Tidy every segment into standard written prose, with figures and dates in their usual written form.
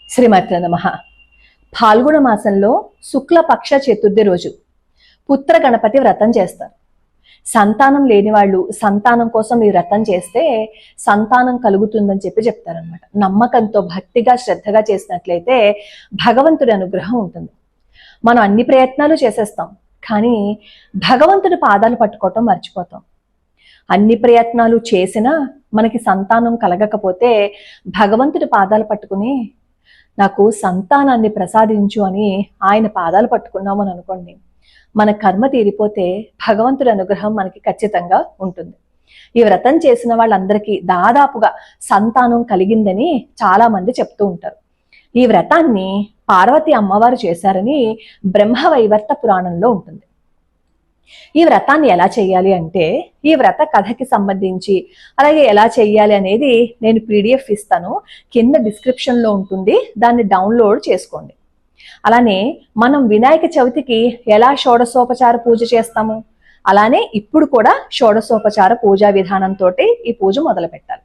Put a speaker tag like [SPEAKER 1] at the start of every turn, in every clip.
[SPEAKER 1] శ్రీమాత్రే నమః. ఫాల్గుణ మాసంలో శుక్లపక్ష చతుర్థి రోజు పుత్ర గణపతి వ్రతం చేస్తారు. సంతానం లేని వాళ్ళు సంతానం కోసం ఈ వ్రతం చేస్తే సంతానం కలుగుతుందని చెప్తారనమాట. నమ్మకంతో భక్తిగా శ్రద్ధగా చేసినట్లయితే భగవంతుడి అనుగ్రహం ఉంటుంది. మనం అన్ని ప్రయత్నాలు చేసేస్తాం, కానీ భగవంతుడి పాదాలు పట్టుకోవటం మర్చిపోతాం. అన్ని ప్రయత్నాలు చేసినా మనకి సంతానం కలగకపోతే భగవంతుడి పాదాలు పట్టుకుని నాకు సంతానాన్ని ప్రసాదించు అని ఆయన పాదాలు పట్టుకున్నామని అనుకోండి, మన కర్మ తీరిపోతే భగవంతుడి అనుగ్రహం మనకి ఖచ్చితంగా ఉంటుంది. ఈ వ్రతం చేసిన వాళ్ళందరికీ దాదాపుగా సంతానం కలిగిందని చాలా మంది చెప్తూ ఉంటారు. ఈ వ్రతాన్ని పార్వతి అమ్మవారు చేశారని బ్రహ్మవైవర్త పురాణంలో ఉంటుంది. ఈ వ్రతాన్ని ఎలా చేయాలి అంటే, ఈ వ్రత కథకి సంబంధించి అలాగే ఎలా చేయాలి అనేది నేను పీడిఎఫ్ ఇస్తాను, కింద డిస్క్రిప్షన్లో ఉంటుంది, దాన్ని డౌన్లోడ్ చేసుకోండి. అలానే మనం వినాయక చవితికి ఎలా షోడశోపచార పూజ చేస్తాము, అలానే ఇప్పుడు కూడా షోడశోపచార పూజా విధానంతో ఈ పూజ మొదలు పెట్టాలి.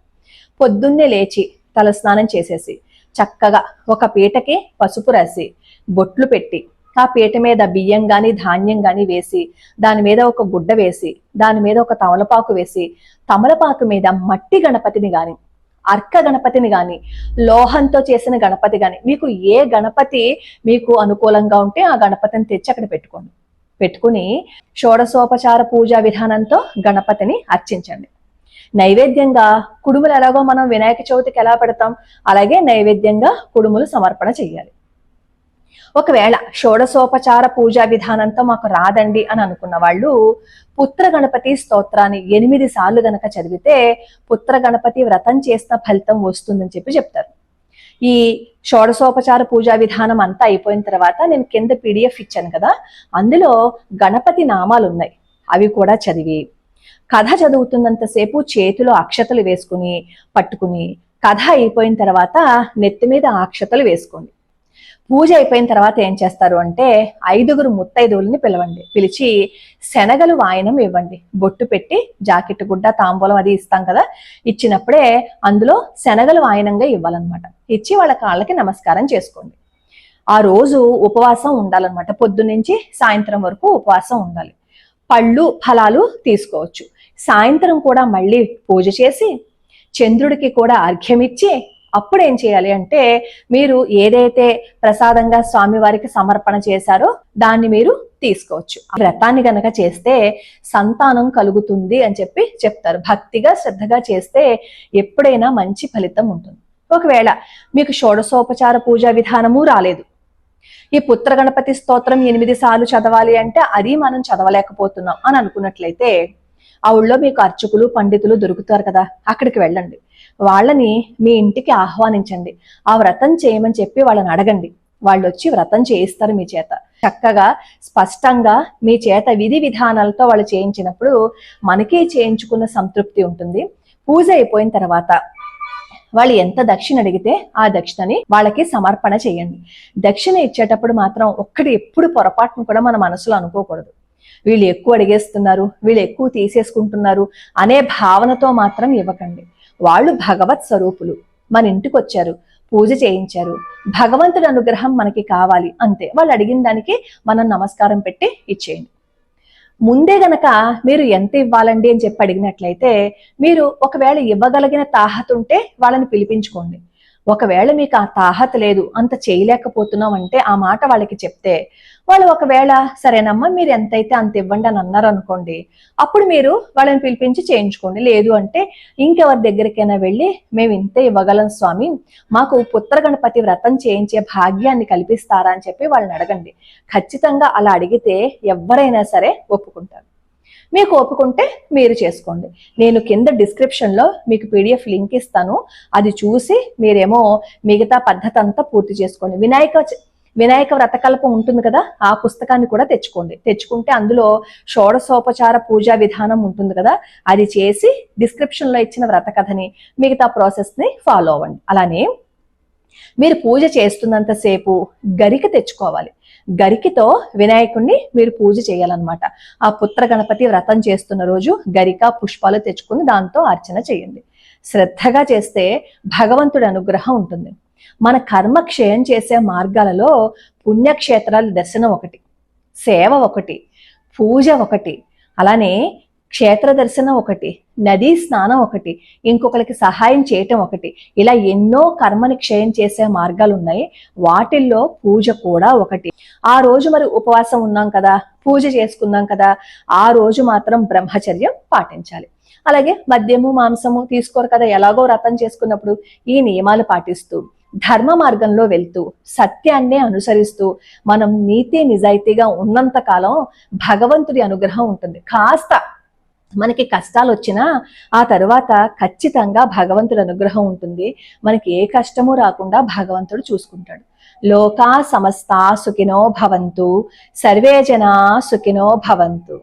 [SPEAKER 1] పొద్దున్నే లేచి తలస్నానం చేసేసి చక్కగా ఒక పీటకి పసుపు రాసి బొట్లు పెట్టి ఆ పీట మీద బియ్యం గాని ధాన్యం గాని వేసి దాని మీద ఒక గుడ్డ వేసి దాని మీద ఒక తమలపాకు వేసి తమలపాకు మీద మట్టి గణపతిని గాని అర్క గణపతిని గాని లోహంతో చేసిన గణపతి గాని మీకు ఏ గణపతి మీకు అనుకూలంగా ఉంటే ఆ గణపతిని తెచ్చి అక్కడ పెట్టుకుని షోడశోపచార పూజా విధానంతో గణపతిని అర్చించండి. నైవేద్యంగా కుడుములు ఎలాగో మనం వినాయక చవితికి ఎలా పెడతాం అలాగే నైవేద్యంగా కుడుములు సమర్పణ చెయ్యాలి. ఒకవేళ షోడశోపచార పూజా విధానంతో మాకు రాదండి అని అనుకున్న వాళ్ళు పుత్ర గణపతి స్తోత్రాన్ని 8 సార్లు గనక చదివితే పుత్ర గణపతి వ్రతం చేసిన ఫలితం వస్తుందని చెప్తారు. ఈ షోడశోపచార పూజా విధానం అంతా అయిపోయిన తర్వాత నేను కింద పీడిఎఫ్ ఇచ్చాను కదా, అందులో గణపతి నామాలు ఉన్నాయి, అవి కూడా చదివి కథ చదువుతున్నంతసేపు చేతిలో అక్షతలు వేసుకుని పట్టుకుని కథ అయిపోయిన తర్వాత నెత్తి మీద అక్షతలు వేసుకోండి. పూజ అయిపోయిన తర్వాత ఏం చేస్తారు అంటే 5 ముత్తైదువుల్ని పిలిచి శనగలు వాయనం ఇవ్వండి. బొట్టు పెట్టి జాకెట్ గుడ్డ తాంబూలం అది ఇస్తాం కదా, ఇచ్చినప్పుడే అందులో శనగలు వాయనంగా ఇవ్వాలన్నమాట. ఇచ్చి వాళ్ళ కాళ్ళకి నమస్కారం చేసుకోండి. ఆ రోజు ఉపవాసం ఉండాలన్నమాట. పొద్దున్నుంచి సాయంత్రం వరకు ఉపవాసం ఉండాలి. పళ్ళు ఫలాలు తీసుకోవచ్చు. సాయంత్రం కూడా మళ్ళీ పూజ చేసి చంద్రుడికి కూడా అర్ఘ్యమిచ్చి అప్పుడు ఏం చేయాలి అంటే, మీరు ఏదైతే ప్రసాదంగా స్వామివారికి సమర్పణ చేశారో దాన్ని మీరు తీసుకోవచ్చు. ఆ వ్రతాన్ని గనక చేస్తే సంతానం కలుగుతుంది అని చెప్తారు. భక్తిగా శ్రద్ధగా చేస్తే ఎప్పుడైనా మంచి ఫలితం ఉంటుంది. ఒకవేళ మీకు షోడశోపచార పూజా విధానము రాలేదు, ఈ పుత్ర గణపతి స్తోత్రం 8 సార్లు చదవాలి అంటే అది మనం చదవలేకపోతున్నాం అని అనుకున్నట్లయితే ఆ ఊళ్ళో మీకు అర్చకులు పండితులు దొరుకుతారు కదా, అక్కడికి వెళ్ళండి. వాళ్ళని మీ ఇంటికి ఆహ్వానించండి. ఆ వ్రతం చేయమని చెప్పి వాళ్ళని అడగండి. వాళ్ళు వచ్చి వ్రతం చేయిస్తారు మీ చేత. చక్కగా స్పష్టంగా మీ చేత విధి విధానాలతో వాళ్ళు చేయించినప్పుడు మనకి చేయించుకున్న సంతృప్తి ఉంటుంది. పూజ అయిపోయిన తర్వాత వాళ్ళు ఎంత దక్షిణ అడిగితే ఆ దక్షిణని వాళ్ళకి సమర్పణ చేయండి. దక్షిణ ఇచ్చేటప్పుడు మాత్రం ఎప్పుడు పొరపాటును కూడా మన మనసులో అనుకోకూడదు. వీళ్ళు ఎక్కువ అడిగేస్తున్నారు, వీళ్ళు ఎక్కువ తీసేసుకుంటున్నారు అనే భావనతో మాత్రం ఇవ్వకండి. వాళ్ళు భగవత్ స్వరూపులు, మన ఇంటికి వచ్చారు, పూజ చేయించారు, భగవంతుడి అనుగ్రహం మనకి కావాలి అంతే. వాళ్ళు అడిగిన దానికి మనం నమస్కారం పెట్టి ఇచ్చేయండి. ముందే గనక మీరు ఎంత ఇవ్వాలండి అని చెప్పి అడిగినట్లయితే మీరు ఒకవేళ ఇవ్వగలిగిన తాహత ఉంటే వాళ్ళని పిలిపించుకోండి. ఒకవేళ మీకు ఆ తాహత లేదు, అంత చేయలేకపోతున్నాం అంటే ఆ మాట వాళ్ళకి చెప్తే వాళ్ళు ఒకవేళ సరేనమ్మా మీరు ఎంతైతే అంత ఇవ్వండి అని అన్నారు అనుకోండి, అప్పుడు మీరు వాళ్ళని పిలిపించి చేయించుకోండి. లేదు అంటే ఇంకెవరి దగ్గరికైనా వెళ్ళి మేము ఇంతే ఇవ్వగలం స్వామి, మాకు పుత్ర గణపతి వ్రతం చేయించే భాగ్యాన్ని కల్పిస్తారా అని చెప్పి వాళ్ళని అడగండి. ఖచ్చితంగా అలా అడిగితే ఎవరైనా సరే ఒప్పుకుంటారు. మీకు ఒప్పుకుంటే మీరు చేసుకోండి. నేను కింద డిస్క్రిప్షన్లో మీకు పీడిఎఫ్ లింక్ ఇస్తాను, అది చూసి మీరేమో మిగతా పద్ధతి అంతా పూర్తి చేసుకోండి. వినాయక వ్రతకల్పం ఉంటుంది కదా, ఆ పుస్తకాన్ని కూడా తెచ్చుకుంటే అందులో షోడశోపచార పూజా విధానం ఉంటుంది కదా, అది చేసి డిస్క్రిప్షన్లో ఇచ్చిన వ్రత కథని మిగతా ప్రాసెస్ని ఫాలో అవ్వండి. అలానే మీరు పూజ చేస్తున్నంతసేపు గరిక తెచ్చుకోవాలి. గరికతో వినాయకుడిని మీరు పూజ చేయాలన్నమాట. ఆ పుత్ర గణపతి వ్రతం చేస్తున్న రోజు గరిక పుష్పాలు తెచ్చుకుని దాంతో అర్చన చేయండి. శ్రద్ధగా చేస్తే భగవంతుడి అనుగ్రహం ఉంటుంది. మన కర్మ క్షయం చేసే మార్గాలలో పుణ్యక్షేత్రాల దర్శనం ఒకటి, సేవ ఒకటి, పూజ ఒకటి, అలానే క్షేత్ర దర్శనం ఒకటి, నదీ స్నానం ఒకటి, ఇంకొకరికి సహాయం చేయటం ఒకటి. ఇలా ఎన్నో కర్మని క్షయం చేసే మార్గాలు ఉన్నాయి. వాటిల్లో పూజ కూడా ఒకటి. ఆ రోజు మరి ఉపవాసం ఉన్నాం కదా, పూజ చేసుకున్నాం కదా, ఆ రోజు మాత్రం బ్రహ్మచర్యం పాటించాలి. అలాగే మద్యము మాంసము తీసుకోరు కదా, ఎలాగో వ్రతం చేసుకున్నప్పుడు ఈ నియమాలు పాటిస్తూ ధర్మ మార్గంలో వెళ్తూ సత్యాన్నే అనుసరిస్తూ మనం నీతి నిజాయితీగా ఉన్నంత కాలం భగవంతుడి అనుగ్రహం ఉంటుంది. కాస్త మనకి కష్టాలు వచ్చినా ఆ తరువాత ఖచ్చితంగా భగవంతుడి అనుగ్రహం ఉంటుంది. మనకి ఏ కష్టము రాకుండా భగవంతుడు చూసుకుంటాడు. లోకా సమస్తా సుఖినో భవంతు, సర్వే జనా సుఖినో భవంతు.